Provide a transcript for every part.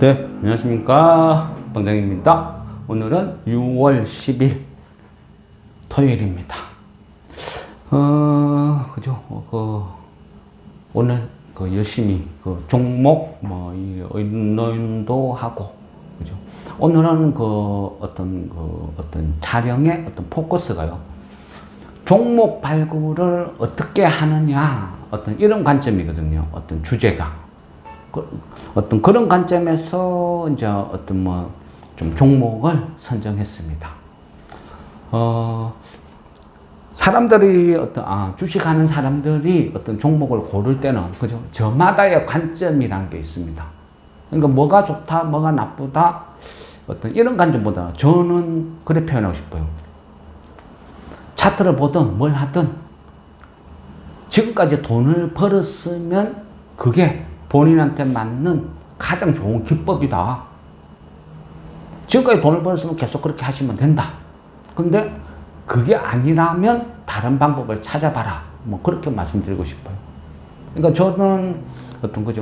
네, 안녕하십니까. 방장입니다. 오늘은 6월 10일 토요일입니다. 오늘 열심히 종목 이 의논도 하고, 그죠? 오늘은 어떤 촬영의 어떤 포커스가요. 종목 발굴을 어떻게 하느냐, 이런 관점이거든요. 어떤 주제가. 어떤 그런 관점에서 이제 좀 종목을 선정했습니다. 사람들이 주식하는 사람들이 어떤 종목을 고를 때는, 그죠? 저마다의 관점이라는 게 있습니다. 그러니까 뭐가 좋다, 뭐가 나쁘다, 이런 관점보다 저는 그렇게 표현하고 싶어요. 차트를 보든 뭘 하든 지금까지 돈을 벌었으면 그게 본인한테 맞는 가장 좋은 기법이다. 지금까지 돈을 벌었으면 계속 그렇게 하시면 된다. 근데 그게 아니라면 다른 방법을 찾아봐라. 그렇게 말씀드리고 싶어요. 그러니까 저는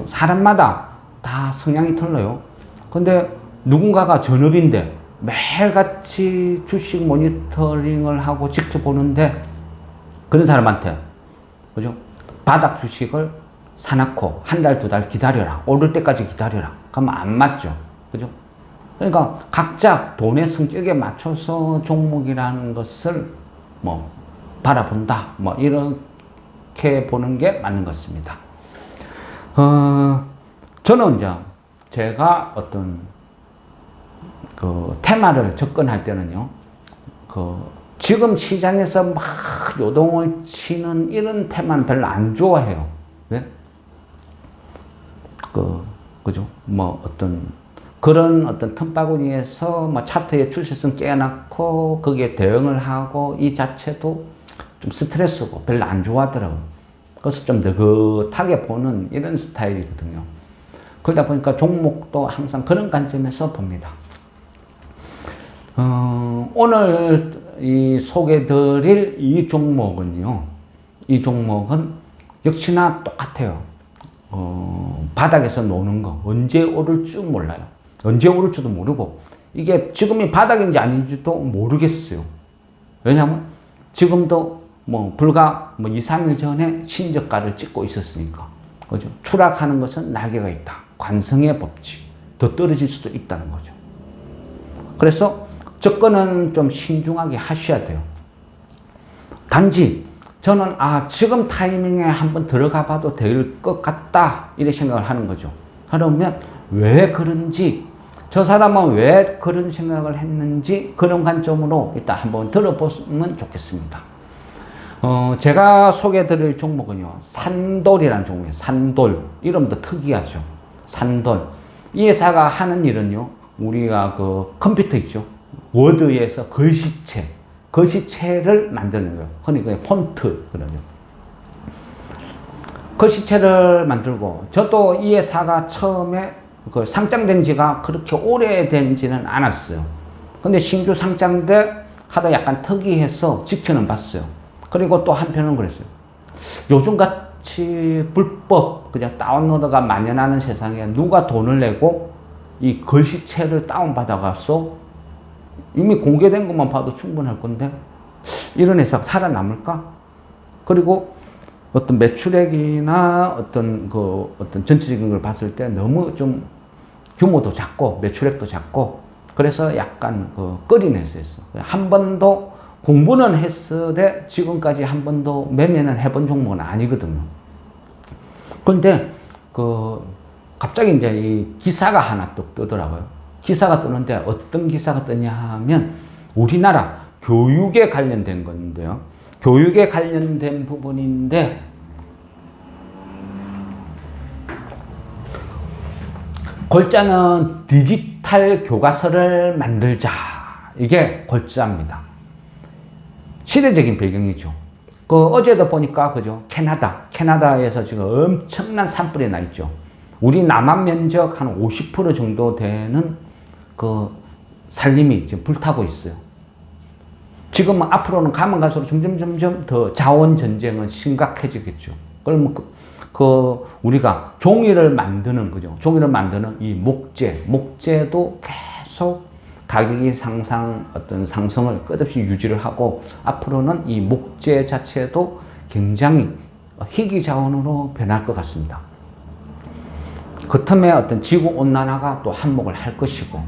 사람마다 다 성향이 틀려요. 근데 누군가가 전업인데 매일같이 주식 모니터링을 하고 지켜보는데 그런 사람한테, 그죠? 바닥 주식을 사놓고 한 달, 두 달 기다려라. 오를 때까지 기다려라. 그러면 안 맞죠. 그죠? 그러니까 각자 돈의 성격에 맞춰서 종목이라는 것을 바라본다. 이렇게 보는 게 맞는 것 같습니다. 저는 이제 제가 테마를 접근할 때는요, 지금 시장에서 막 요동을 치는 이런 테마는 별로 안 좋아해요. 네? 그죠? 그런 틈바구니에서 차트의 추세성 깨어났고, 거기에 대응을 하고, 이 자체도 좀 스트레스고, 별로 안 좋아하더라고요. 그래서 좀 느긋하게 보는 이런 스타일이거든요. 그러다 보니까 종목도 항상 그런 관점에서 봅니다. 오늘 소개드릴 이 종목은 역시나 똑같아요. 바닥에서 노는 거. 언제 오를 줄 몰라요. 언제 오를 줄도 모르고, 이게 지금이 바닥인지 아닌지도 모르겠어요. 왜냐하면 지금도 불과 2, 3일 전에 신저가를 찍고 있었으니까. 그죠? 추락하는 것은 날개가 있다. 관성의 법칙. 더 떨어질 수도 있다는 거죠. 그래서 접근은 좀 신중하게 하셔야 돼요. 단지 저는 지금 타이밍에 한번 들어가 봐도 될 것 같다, 이렇게 생각을 하는 거죠. 그러면 왜 그런지, 저 사람은 왜 그런 생각을 했는지, 그런 관점으로 일단 한번 들어보면 좋겠습니다. 제가 소개해드릴 종목은요, 산돌이라는 종목이에요. 산돌. 이름도 특이하죠. 산돌. 이 회사가 하는 일은요, 우리가 컴퓨터 있죠. 워드에서 글씨체를 만드는 거예요. 흔히 폰트, 그러죠. 글씨체를 만들고, 저도 이 회사가 처음에 상장된 지가 그렇게 오래된지는 않았어요. 근데 신규 상장돼 하다 약간 특이해서 지켜는 봤어요. 그리고 또 한편은 그랬어요. 요즘같이 불법, 그냥 다운로드가 만연하는 세상에 누가 돈을 내고 이 글씨체를 다운받아가서 이미 공개된 것만 봐도 충분할 건데, 이런 회사가 살아남을까? 그리고 어떤 매출액이나 어떤 전체적인 걸 봤을 때 너무 좀 규모도 작고, 매출액도 작고, 그래서 약간 꺼린 회사였어. 한 번도 공부는 했으되 지금까지 한 번도 매매는 해본 종목은 아니거든요. 그런데 갑자기 이제 이 기사가 하나 또 뜨더라고요. 기사가 뜨는데 어떤 기사가 뜨냐 하면 우리나라 교육에 관련된 건데요. 교육에 관련된 부분인데, 골자는 디지털 교과서를 만들자. 이게 골자입니다. 시대적인 배경이죠. 어제도 보니까, 그죠? 캐나다에서 지금 엄청난 산불이 나 있죠. 우리 남한 면적 한 50% 정도 되는 산림이 지금 불타고 있어요. 지금 앞으로는 가면 갈수록 점점 더 자원 전쟁은 심각해지겠죠. 그러면 우리가 종이를 만드는 거죠. 종이를 만드는 이 목재도 계속 가격이 상승을 끝없이 유지를 하고, 앞으로는 이 목재 자체도 굉장히 희귀 자원으로 변할 것 같습니다. 그 틈에 어떤 지구 온난화가 또 한몫을 할 것이고,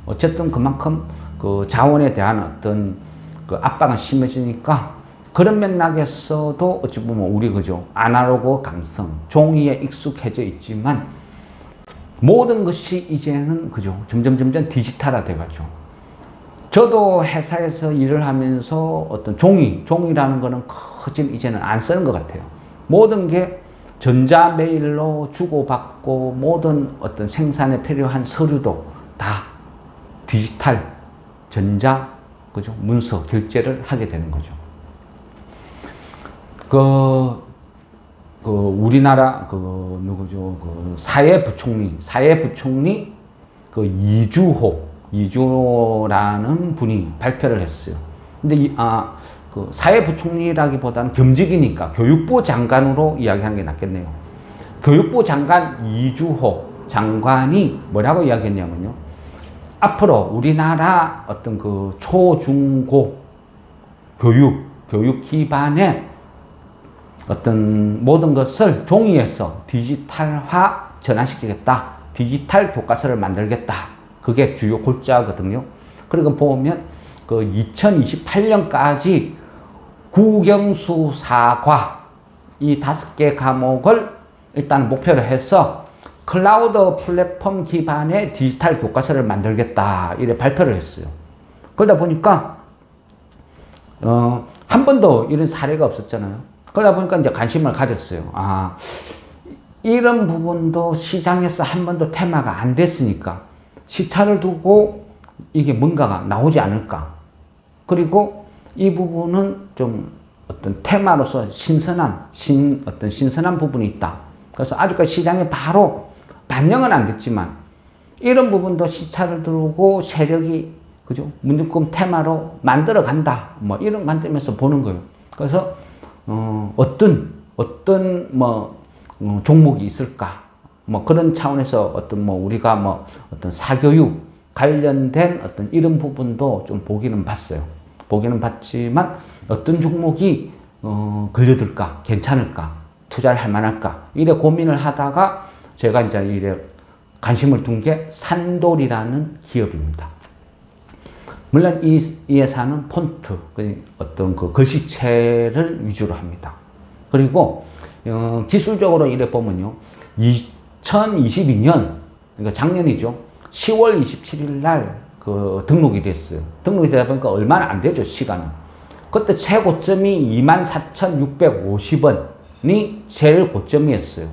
어쨌든 그만큼 그 자원에 대한 어떤 그 압박은 심해지니까, 그런 맥락에서도 어찌 보면 우리 그죠, 아날로그 감성, 종이에 익숙해져 있지만 모든 것이 이제는 그죠, 점점 디지털화 돼가죠. 저도 회사에서 일을 하면서 어떤 종이라는 거는 거진 이제는 안 쓰는 것 같아요. 모든 게 전자메일로 주고받고, 모든 어떤 생산에 필요한 서류도 다 디지털, 그죠, 문서 결제를 하게 되는 거죠. 우리나라 누구죠? 사회부총리 이주호라는 분이 발표를 했어요. 근데 사회부총리라기보다는 겸직이니까 교육부 장관으로 이야기하는 게 낫겠네요. 교육부 장관 이주호 장관이 뭐라고 이야기했냐면요. 앞으로 우리나라 어떤 그 초중고 교육 기반의 어떤 모든 것을 종이에서 디지털화 전환시키겠다. 디지털 교과서를 만들겠다. 그게 주요 골자거든요. 그리고 보면 그 2028년까지 국영수사과 이 5개 과목을 일단 목표로 해서 클라우드 플랫폼 기반의 디지털 교과서를 만들겠다. 이래 발표를 했어요. 그러다 보니까 한 번도 이런 사례가 없었잖아요. 그러다 보니까 이제 관심을 가졌어요. 이런 부분도 시장에서 한 번도 테마가 안 됐으니까 시차를 두고 이게 뭔가가 나오지 않을까. 그리고 이 부분은 좀 어떤 테마로서 신선한 부분이 있다. 그래서 아직까지 시장에 바로 반영은 안 됐지만 이런 부분도 시차를 두고 세력이 그죠? 문득금 테마로 만들어 간다. 뭐 이런 관점에서 보는 거예요. 그래서 어떤 종목이 있을까? 뭐 그런 차원에서 우리가 어떤 사교육 관련된 어떤 이런 부분도 좀 보기는 봤어요. 보기는 봤지만 어떤 종목이 걸려들까? 괜찮을까? 투자를 할 만할까? 이래 고민을 하다가 제가 이제 이래 관심을 둔 게 산돌이라는 기업입니다. 물론 이 회사는 폰트, 어떤 그 글씨체를 위주로 합니다. 그리고 기술적으로 이래 보면요, 2022년, 그러니까 작년이죠. 10월 27일 날 그 등록이 됐어요. 등록이 되다 보니까 얼마나 안 되죠, 시간은. 그때 최고점이 24,650원이 제일 고점이었어요.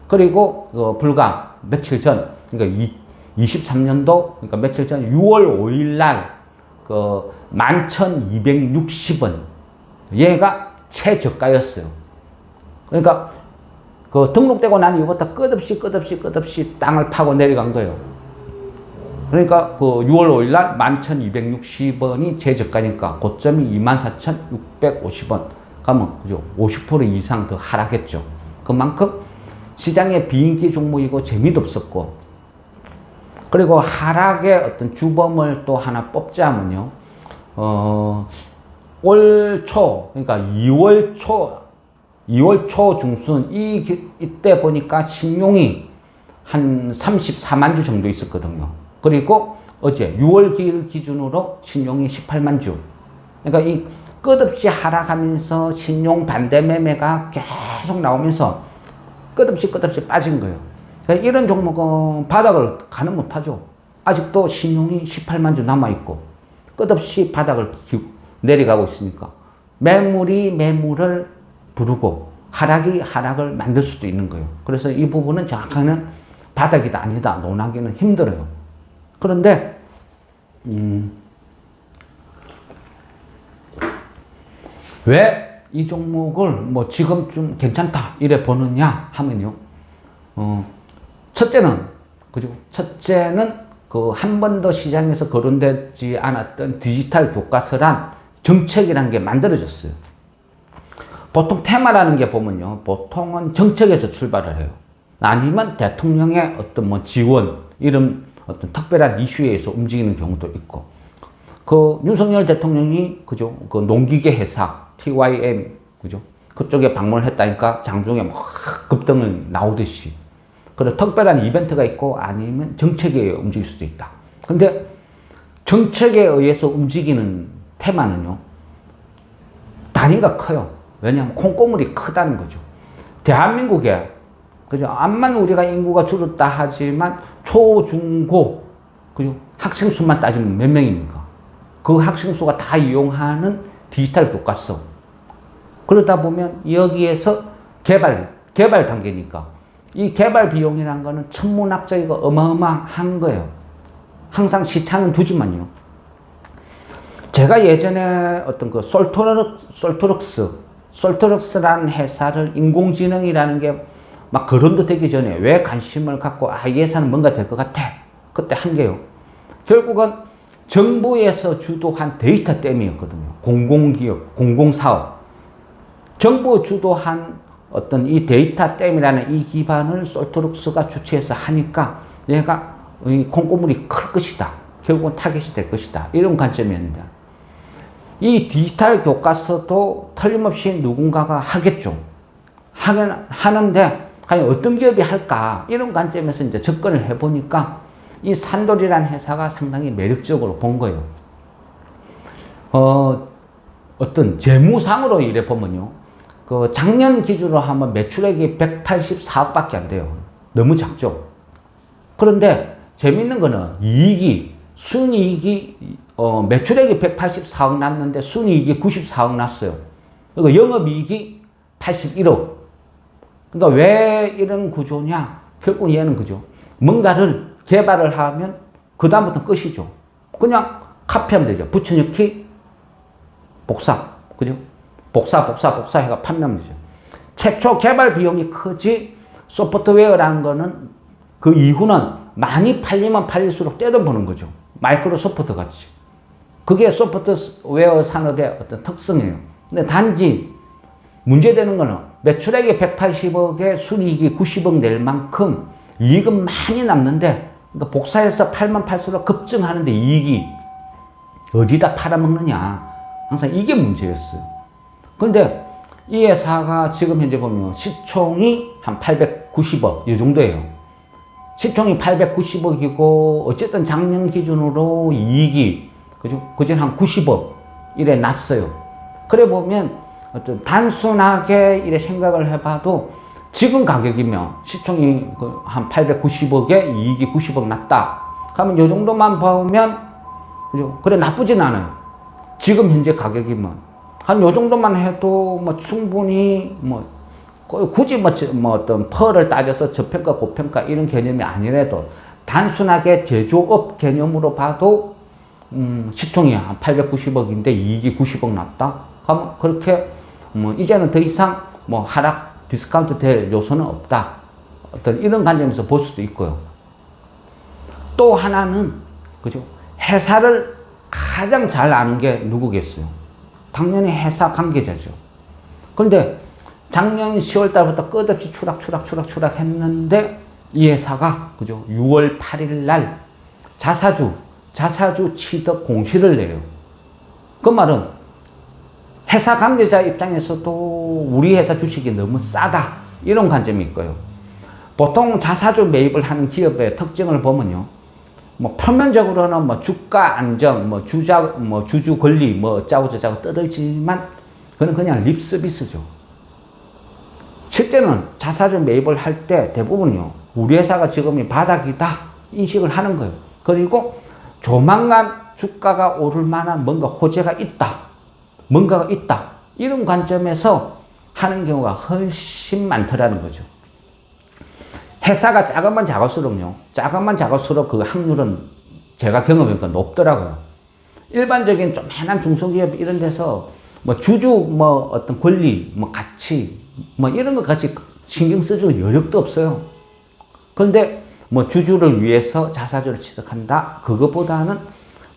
그리고 불과 며칠 전, 그러니까 23년도, 그러니까 며칠 전 6월 5일 날 11,260원. 얘가 최저가였어요. 그러니까 등록되고 난 이후부터 끝없이 땅을 파고 내려간 거예요. 그러니까 6월 5일 날 11,260원이 최저가니까 고점이 24,650원. 가면 그죠? 50% 이상 더 하락했죠. 그만큼 시장의 비인기 종목이고 재미도 없었고, 그리고 하락의 어떤 주범을 또 하나 뽑자면요. 올 초, 그러니까 2월 초 중순, 이때 보니까 신용이 한 34만 주 정도 있었거든요. 그리고 어제 6월 기준으로 신용이 18만 주. 그러니까 이 끝없이 하락하면서 신용 반대 매매가 계속 나오면서 끝없이 빠진 거예요. 그러니까 이런 종목은 바닥을 가는 못하죠. 아직도 신용이 18만 주 남아있고 끝없이 바닥을 내려가고 있으니까 매물이 매물을 부르고 하락이 하락을 만들 수도 있는 거예요. 그래서 이 부분은 정확하게는 바닥이다 아니다 논하기는 힘들어요. 그런데 왜 이 종목을 지금쯤 괜찮다 이래 보느냐 하면요. 첫째는 한 번도 시장에서 거론되지 않았던 디지털 교과서란 정책이라는 게 만들어졌어요. 보통 테마라는 게 보면요. 보통은 정책에서 출발을 해요. 아니면 대통령의 어떤 뭐 지원, 이런 어떤 특별한 이슈에서 움직이는 경우도 있고. 그 윤석열 대통령이 그죠? 그 농기계 회사 TYM 그죠? 그쪽에 방문을 했다니까 장중에 막 급등을 나오듯이. 그런 특별한 이벤트가 있고 아니면 정책에 의해 움직일 수도 있다. 근데 정책에 의해서 움직이는 테마는요. 단위가 커요. 왜냐하면 콩고물이 크다는 거죠. 대한민국에 그죠? 암만 우리가 인구가 줄었다 하지만 초, 중, 고 그죠? 학생 수만 따지면 몇 명입니까? 그 학생 수가 다 이용하는 디지털 교과서. 그러다 보면 여기에서 개발 단계니까 이 개발 비용이라는 거는 천문학적이고 어마어마한 거예요. 항상 시차는 두지만요. 제가 예전에 어떤 그 솔토럭스라는 회사를 인공지능이라는 게 막 거론도 되기 전에 왜 관심을 갖고 이 회사는 뭔가 될 것 같아. 그때 한 게요. 결국은 정부에서 주도한 데이터 때문이었거든요. 공공기업, 공공사업. 정부 주도한 어떤 이 데이터 때문이라는 이 기반을 솔토럭스가 주체해서 하니까 얘가 이 콩고물이 클 것이다. 결국은 타겟이 될 것이다. 이런 관점이었는데 이 디지털 교과서도 틀림없이 누군가가 하겠죠. 하는데 과연 어떤 기업이 할까? 이런 관점에서 이제 접근을 해보니까 이 산돌이라는 회사가 상당히 매력적으로 본 거예요. 어떤 재무상으로 이래 보면요. 그 작년 기준으로 하면 매출액이 184억밖에 안 돼요. 너무 작죠. 그런데 재밌는 거는 순이익이 매출액이 184억 났는데 순이익이 94억 났어요. 그리고 영업이익이 81억. 그러니까 왜 이런 구조냐? 결국 얘는 그죠. 뭔가를 개발을 하면 그 다음부터 끝이죠. 그냥 카피하면 되죠. 붙여넣기, 복사, 그죠? 복사 해가 판매하면 되죠. 최초 개발 비용이 크지 소프트웨어라는 거는 그 이후는 많이 팔리면 팔릴수록 떼돈 거죠. 마이크로소프트 같이. 그게 소프트웨어 산업의 어떤 특성이에요. 근데 단지 문제되는 거는 매출액이 180억에 순이익이 90억 낼 만큼 이익은 많이 남는데 그러니까 복사해서 팔면 팔수록 급증하는데 이익이 어디다 팔아먹느냐. 항상 이게 문제였어요. 그런데 이 회사가 지금 현재 보면 시총이 한 890억 이 정도예요. 시총이 890억이고 어쨌든 작년 기준으로 이익이 그전 한 90억 이래 났어요. 그래 보면 어떤 단순하게 이래 생각을 해봐도 지금 가격이면 시총이 한 890억에 이익이 90억 났다. 그러면 이 정도만 보면 그죠? 그래 나쁘진 않아요. 지금 현재 가격이면 한 요 정도만 해도 뭐 충분히 뭐 굳이 뭐 어떤 펄을 따져서 저평가 고평가 이런 개념이 아니라도 단순하게 제조업 개념으로 봐도 시총이 한 890억인데 이익이 90억 났다. 그러면 그렇게 뭐 이제는 더 이상 뭐 하락 디스카운트 될 요소는 없다. 어떤 이런 관점에서 볼 수도 있고요. 또 하나는 그죠? 회사를 가장 잘 아는 게 누구겠어요? 당연히 회사 관계자죠. 그런데 작년 10월 달부터 끝없이 추락 했는데 이 회사가 그죠? 6월 8일 날 자사주 취득 공시를 내요. 그 말은 회사 관계자 입장에서도 우리 회사 주식이 너무 싸다. 이런 관점이 있고요. 보통 자사주 매입을 하는 기업의 특징을 보면요. 뭐 표면적으로는 뭐 주가 안정, 뭐 주주 권리, 뭐 어쩌고 저쩌고 떠들지만 그건 그냥 립 서비스죠. 실제는 자사주 매입을 할 때 대부분요. 우리 회사가 지금이 바닥이다. 인식을 하는 거예요. 그리고 조만간 주가가 오를 만한 뭔가 호재가 있다. 뭔가가 있다. 이런 관점에서 하는 경우가 훨씬 많더라는 거죠. 회사가 작으면 작을수록 그 확률은 제가 경험해보니까 높더라고요. 일반적인 조그만한 중소기업 이런 데서 뭐 주주 뭐 어떤 권리, 뭐 가치, 뭐 이런 것 같이 신경 써줄 여력도 없어요. 그런데 뭐 주주를 위해서 자사주를 취득한다. 그것보다는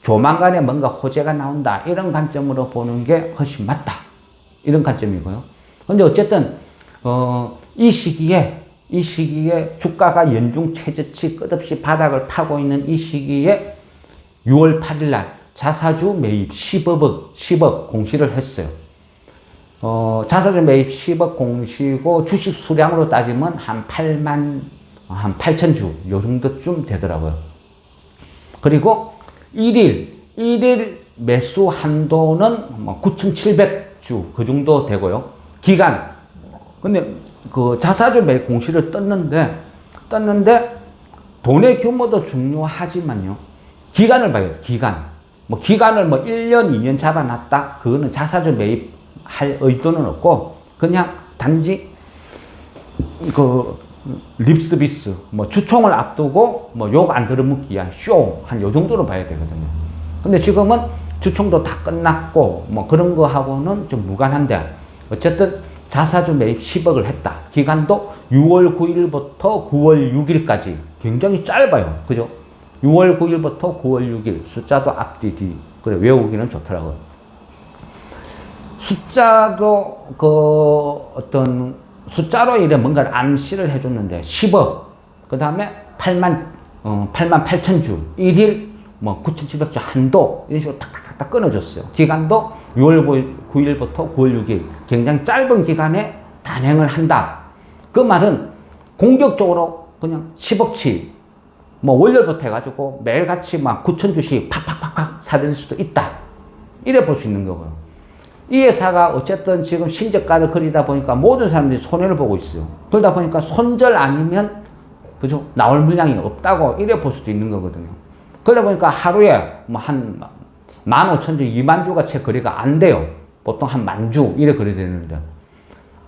조만간에 뭔가 호재가 나온다. 이런 관점으로 보는 게 훨씬 맞다. 이런 관점이고요. 근데 어쨌든, 이 시기에 주가가 연중 최저치 끝없이 바닥을 파고 있는 이 시기에 6월 8일 날 자사주 매입 10억 공시를 했어요. 자사주 매입 10억 공시고 주식 수량으로 따지면 한 8천 주, 요 정도쯤 되더라고요. 그리고 1일 매수 한도는 9,700주, 그 정도 되고요. 기간. 근데 그 자사주 매입 공시를 떴는데 돈의 규모도 중요하지만요. 기간을 봐요, 기간. 기간을 1년, 2년 잡아놨다? 그거는 자사주 매입할 의도는 없고, 그냥 단지 립서비스, 주총을 앞두고 욕 안 들어먹기 위한 쇼, 한 요 정도로 봐야 되거든요. 근데 지금은 주총도 다 끝났고, 그런 거 하고는 좀 무관한데, 어쨌든 자사주 매입 10억을 했다. 기간도 6월 9일부터 9월 6일까지 굉장히 짧아요. 그죠? 6월 9일부터 9월 6일. 숫자도 앞뒤 뒤. 그래, 외우기는 좋더라고요. 숫자도 어떤 숫자로 이래 뭔가를 암시를 해줬는데 10억. 그 다음에 88,000주. 1일 9,700주 한도. 이런 식으로 탁탁탁 끊어줬어요. 기간도 6월 9일부터 9월 6일. 굉장히 짧은 기간에 단행을 한다. 그 말은 공격적으로 그냥 10억치 월요일부터 해가지고 매일같이 9,000주씩 팍팍팍팍 사들일 수도 있다. 이래 볼 수 있는 거고요. 이 회사가 어쨌든 지금 신저가를 그리다 보니까 모든 사람들이 손해를 보고 있어요. 그러다 보니까 손절 아니면, 그죠? 나올 물량이 없다고 이래 볼 수도 있는 거거든요. 그러다 보니까 하루에 한 15,000주, 20,000주가 채 거래가 안 돼요. 보통 한 10,000주 이래 거래되는데.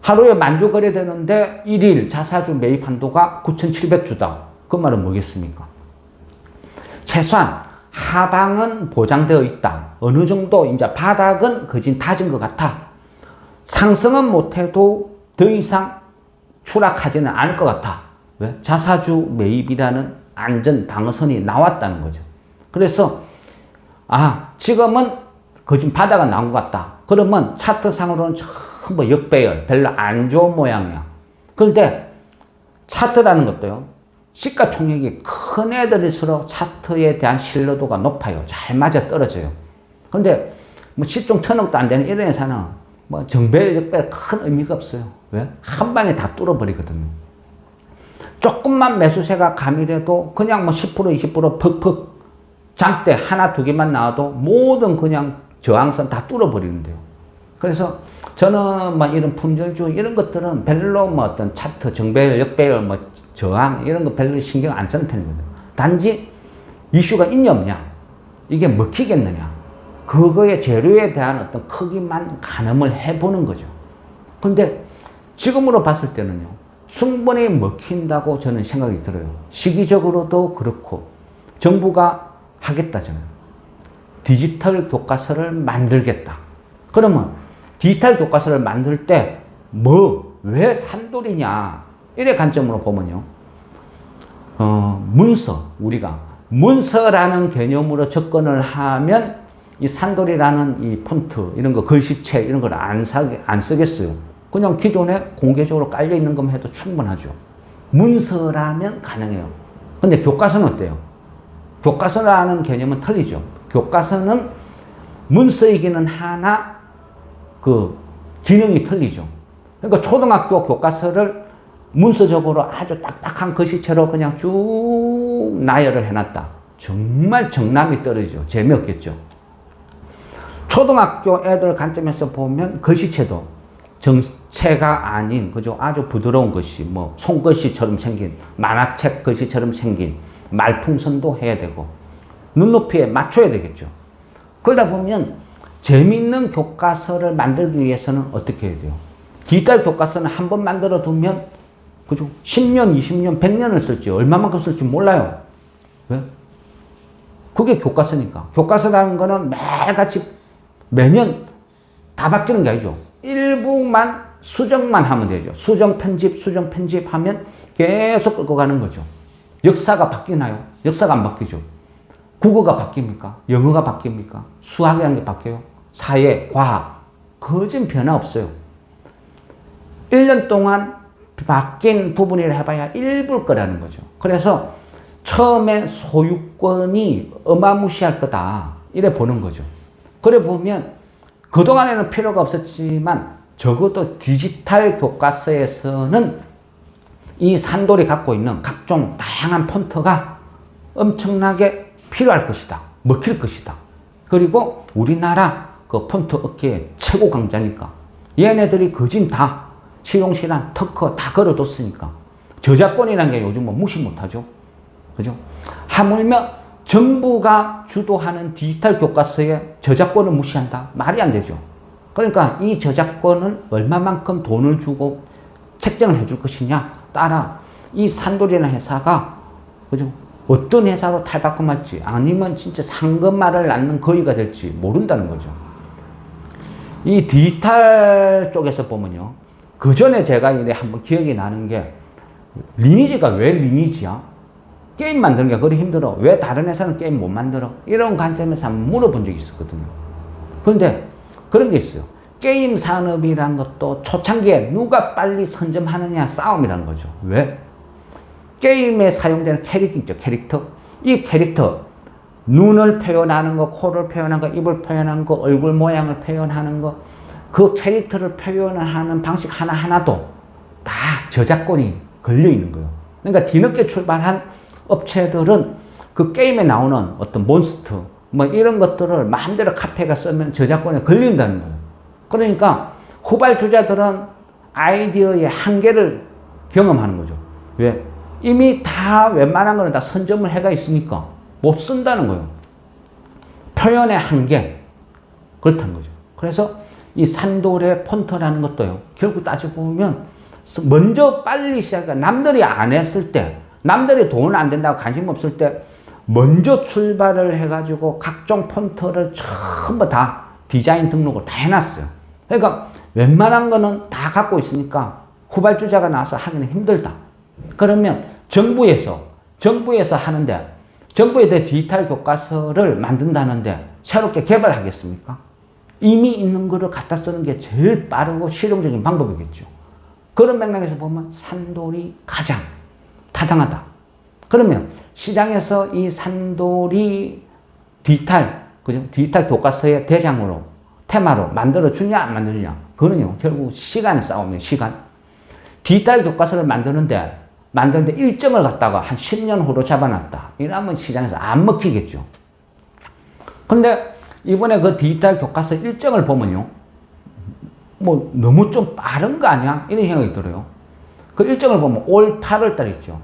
하루에 10,000주 거래되는데 1일 자사주 매입 한도가 9,700주다. 그 말은 뭐겠습니까? 최소한 하방은 보장되어 있다. 어느 정도 이제 바닥은 거진 다진 것 같아. 상승은 못해도 더 이상 추락하지는 않을 것 같아. 왜? 자사주 매입이라는 안전 방어선이 나왔다는 거죠. 그래서 지금은 거진 바닥은 나온 것 같다. 그러면 차트상으로는 전부 역배열, 별로 안 좋은 모양이야. 그런데 차트라는 것도요, 시가총액이 큰 애들일수록 차트에 대한 신뢰도가 높아요. 잘 맞아 떨어져요. 근데 시총 1,000억도 안 되는 이런 회사는 정배열, 역배열 큰 의미가 없어요. 왜? 한 방에 다 뚫어버리거든요. 조금만 매수세가 가미돼도 그냥 10%, 20% 퍽퍽 장대 하나, 두 개만 나와도 모든 그냥 저항선 다 뚫어버리는데요. 그래서 저는 이런 품절주 이런 것들은 별로 어떤 차트, 정배열, 역배열, 저항 이런 거 별로 신경 안 쓰는 편이거든요. 단지 이슈가 있냐 없냐, 이게 먹히겠느냐, 그거의 재료에 대한 어떤 크기만 가늠을 해보는 거죠. 그런데 지금으로 봤을 때는요, 충분히 먹힌다고 저는 생각이 들어요. 시기적으로도 그렇고 정부가 하겠다잖아요. 디지털 교과서를 만들겠다. 그러면 디지털 교과서를 만들 때 왜 산돌이냐, 이래 관점으로 보면요, 우리가 문서라는 개념으로 접근을 하면 이 산돌이라는 이 폰트, 이런 거, 글씨체, 이런 걸 안 쓰겠어요. 그냥 기존에 공개적으로 깔려 있는 것만 해도 충분하죠. 문서라면 가능해요. 근데 교과서는 어때요? 교과서라는 개념은 틀리죠. 교과서는 문서이기는 하나 기능이 틀리죠. 그러니까 초등학교 교과서를 문서적으로 아주 딱딱한 글씨체로 그냥 쭉 나열을 해놨다. 정말 정남이 떨어지죠. 재미없겠죠. 초등학교 애들 관점에서 보면 글씨체도 정체가 아닌, 그죠? 아주 부드러운 글씨, 손글씨처럼 생긴, 만화책 글씨처럼 생긴 말풍선도 해야 되고, 눈높이에 맞춰야 되겠죠. 그러다 보면 재미있는 교과서를 만들기 위해서는 어떻게 해야 돼요? 디지털 교과서는 한 번 만들어 두면, 그죠? 10년, 20년, 100년을 쓸지, 얼마만큼 쓸지 몰라요. 왜? 그게 교과서니까. 교과서라는 거는 매일같이 매년 다 바뀌는 게 아니죠. 일부만 수정만 하면 되죠. 수정 편집 하면 계속 끌고 가는 거죠. 역사가 바뀌나요? 역사가 안 바뀌죠. 국어가 바뀝니까? 영어가 바뀝니까? 수학이라는 게 바뀌어요? 사회, 과학, 거진 변화 없어요. 1년 동안 바뀐 부분이라 해봐야 일부일 거라는 거죠. 그래서 처음에 소유권이 어마무시할 거다. 이래 보는 거죠. 그래 보면 그동안에는 필요가 없었지만 적어도 디지털 교과서에서는 이 산돌이 갖고 있는 각종 다양한 폰트가 엄청나게 필요할 것이다. 먹힐 것이다. 그리고 우리나라 그 폰트 업계의 최고 강자니까 얘네들이 거진 다 실용실한 특허 다 걸어뒀으니까 저작권이라는 게 요즘 뭐 무시 못하죠. 그죠? 하물며 정부가 주도하는 디지털 교과서에 저작권을 무시한다? 말이 안 되죠. 그러니까 이 저작권을 얼마만큼 돈을 주고 책정을 해줄 것이냐 따라 이 산돌이라는 회사가 그죠? 어떤 회사로 탈바꿈할지 아니면 진짜 상금말을 낳는 거위가 될지 모른다는 거죠. 이 디지털 쪽에서 보면요. 그 전에 제가 이래 한번 기억이 나는 게 리니지가 왜 리니지야? 게임 만드는 게 그리 힘들어. 왜 다른 회사는 게임 못 만들어? 이런 관점에서 한번 물어본 적이 있었거든요. 그런데 그런 게 있어요. 게임 산업이란 것도 초창기에 누가 빨리 선점하느냐 싸움이라는 거죠. 왜? 게임에 사용되는 캐릭터 있죠. 캐릭터. 이 캐릭터 눈을 표현하는 거, 코를 표현하는 거, 입을 표현하는 거, 얼굴 모양을 표현하는 거, 그 캐릭터를 표현하는 방식 하나하나도 다 저작권이 걸려 있는 거예요. 그러니까 뒤늦게 출발한 업체들은 그 게임에 나오는 어떤 몬스터 뭐 이런 것들을 마음대로 카페가 쓰면 저작권에 걸린다는 거예요. 그러니까 후발주자들은 아이디어의 한계를 경험하는 거죠. 왜? 이미 다 웬만한 거는 다 선점을 해가 있으니까 못 쓴다는 거예요. 표현의 한계. 그렇다는 거죠. 그래서 이 산돌의 폰트라는 것도요. 결국 따지고 보면 먼저 빨리 시작해. 남들이 안 했을 때, 남들이 돈 안 된다고 관심 없을 때 먼저 출발을 해가지고 각종 폰트를 전부 다 디자인 등록을 다 해놨어요. 그러니까 웬만한 거는 다 갖고 있으니까 후발주자가 나와서 하기는 힘들다. 그러면 정부에서 하는데 정부에 대해 디지털 교과서를 만든다는데 새롭게 개발하겠습니까? 이미 있는 거를 갖다 쓰는 게 제일 빠르고 실용적인 방법이겠죠. 그런 맥락에서 보면 산돌이 가장 타당하다. 그러면 시장에서 이 산돌이 디지털 교과서의 대장으로 테마로 만들어주냐 안 만들어주냐 그거는요 결국 시간의 싸움이에요. 시간. 디지털 교과서를 만드는데 일정을 갖다가 한 10년 후로 잡아놨다. 이러면 시장에서 안 먹히겠죠. 근데 이번에 그 디지털 교과서 일정을 보면요. 뭐 너무 좀 빠른 거 아니야? 이런 생각이 들어요. 그 일정을 보면 올 8월 달에 있죠.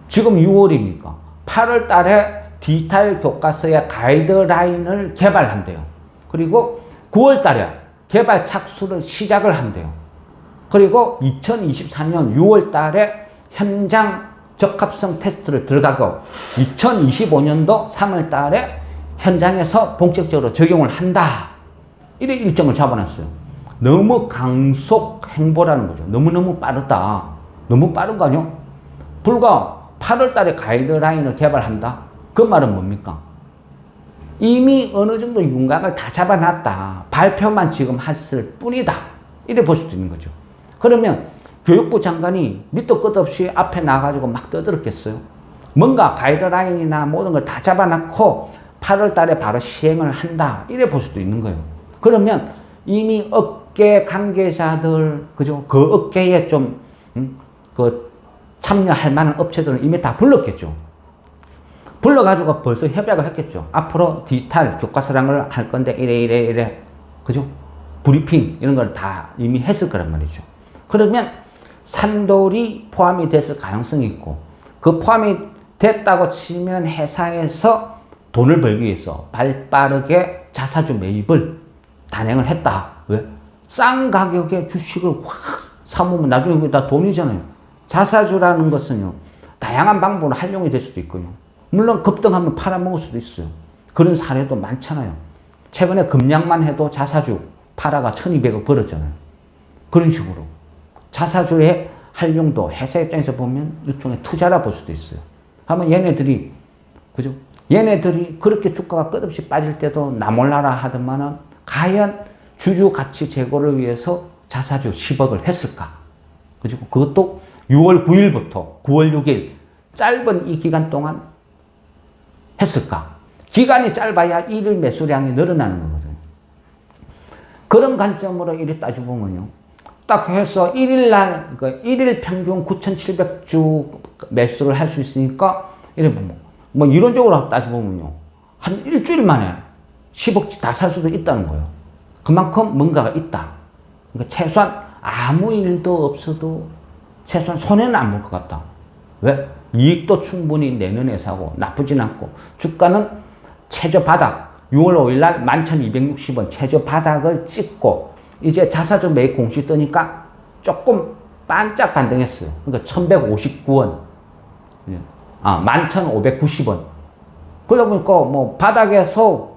지금 6월이니까 8월 달에 디지털 교과서의 가이드라인을 개발한대요. 그리고 9월 달에 개발 착수를 시작을 한대요. 그리고 2024년 6월 달에 현장 적합성 테스트를 들어가고 2025년도 3월 달에 현장에서 본격적으로 적용을 한다. 이런 일정을 잡아놨어요. 너무 강속 행보라는 거죠. 너무너무 빠르다. 너무 빠른 거 아니요? 불과 8월 달에 가이드라인을 개발한다. 그 말은 뭡니까? 이미 어느 정도 윤곽을 다 잡아놨다. 발표만 지금 했을 뿐이다. 이래 볼 수도 있는 거죠. 그러면 교육부 장관이 밑도 끝 없이 앞에 나가지고 막 떠들었겠어요? 뭔가 가이드라인이나 모든 걸 다 잡아놨고 8월 달에 바로 시행을 한다. 이래 볼 수도 있는 거예요. 그러면 이미 업계 관계자들, 그죠? 그 업계에 좀, 참여할 만한 업체들은 이미 다 불렀겠죠. 불러가지고 벌써 협약을 했겠죠. 앞으로 디지털 교과서라는 걸 할 건데 이래. 그죠? 브리핑 이런 걸 다 이미 했을 거란 말이죠. 그러면 산돌이 포함이 됐을 가능성이 있고 그 포함이 됐다고 치면 회사에서 돈을 벌기 위해서 발빠르게 자사주 매입을 단행을 했다. 왜? 싼 가격에 주식을 확 사모으면 나중에 그게 다 돈이잖아요. 자사주라는 것은요. 다양한 방법으로 활용이 될 수도 있고요. 물론 급등하면 팔아먹을 수도 있어요. 그런 사례도 많잖아요. 최근에 금양만 해도 자사주 팔아가 1200억 벌었잖아요. 그런 식으로. 자사주의 활용도 회사 입장에서 보면 일종의 투자라 볼 수도 있어요. 하면 얘네들이, 그죠? 얘네들이 그렇게 주가가 끝없이 빠질 때도 나 몰라라 하더만은 과연 주주 가치 제고를 위해서 자사주 10억을 했을까? 그리고 그것도 6월 9일부터 9월 6일 짧은 이 기간 동안 했을까? 기간이 짧아야 일일 매수량이 늘어나는 거거든요. 그런 관점으로 이리 따져보면요. 딱 해서 1일날, 그 1일 평균 9,700주 매수를 할 수 있으니까, 이래 뭐 이론적으로 따져보면요. 한 일주일 만에 10억치 다 살 수도 있다는 거예요. 그만큼 뭔가가 있다. 그러니까 최소한 아무 일도 없어도 최소한 손해는 안 볼 것 같다. 왜? 이익도 충분히 내는 회사고 나쁘진 않고 주가는 최저 바닥 6월 5일 날 11,260원 최저 바닥을 찍고 이제 자사주 매입 공시 뜨니까 조금 반짝 반등했어요. 그러니까 1,159원 11,590원 그러다 보니까 뭐 바닥에서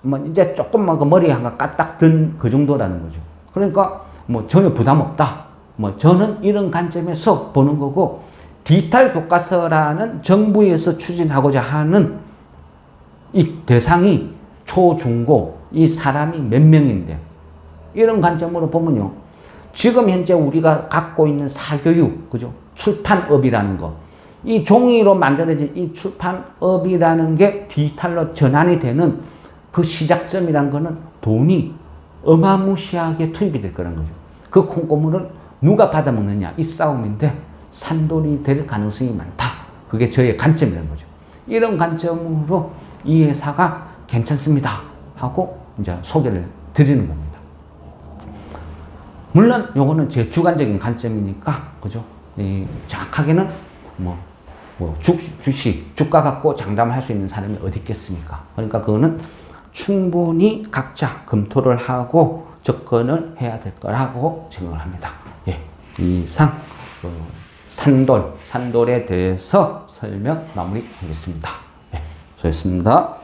뭐 이제 조금만 그 머리 한가 까딱 든 그 정도라는 거죠. 그러니까 뭐 전혀 부담 없다. 뭐 저는 이런 관점에서 보는 거고 디지털 교과서라는 정부에서 추진하고자 하는 이 대상이 초중고 이 사람이 몇 명인데 이런 관점으로 보면요. 지금 현재 우리가 갖고 있는 사교육, 그죠? 출판업이라는 거. 이 종이로 만들어진 이 출판업이라는 게 디지털로 전환이 되는 그 시작점이라는 거는 돈이 어마무시하게 투입이 될 거라는 거죠. 그 콩고물을 누가 받아먹느냐 이 싸움인데 산돌이 될 가능성이 많다. 그게 저의 관점이라는 거죠. 이런 관점으로 이 회사가 괜찮습니다 하고 이제 소개를 드리는 겁니다. 물론 요거는 제 주관적인 관점이니까 그죠? 정확하게는 주식, 주가 갖고 장담을 할 수 있는 사람이 어디 있겠습니까? 그러니까 그거는 충분히 각자 검토를 하고 접근을 해야 될 거라고 생각을 합니다. 예, 이상 산돌에 대해서 설명 마무리하겠습니다. 예, 수고했습니다.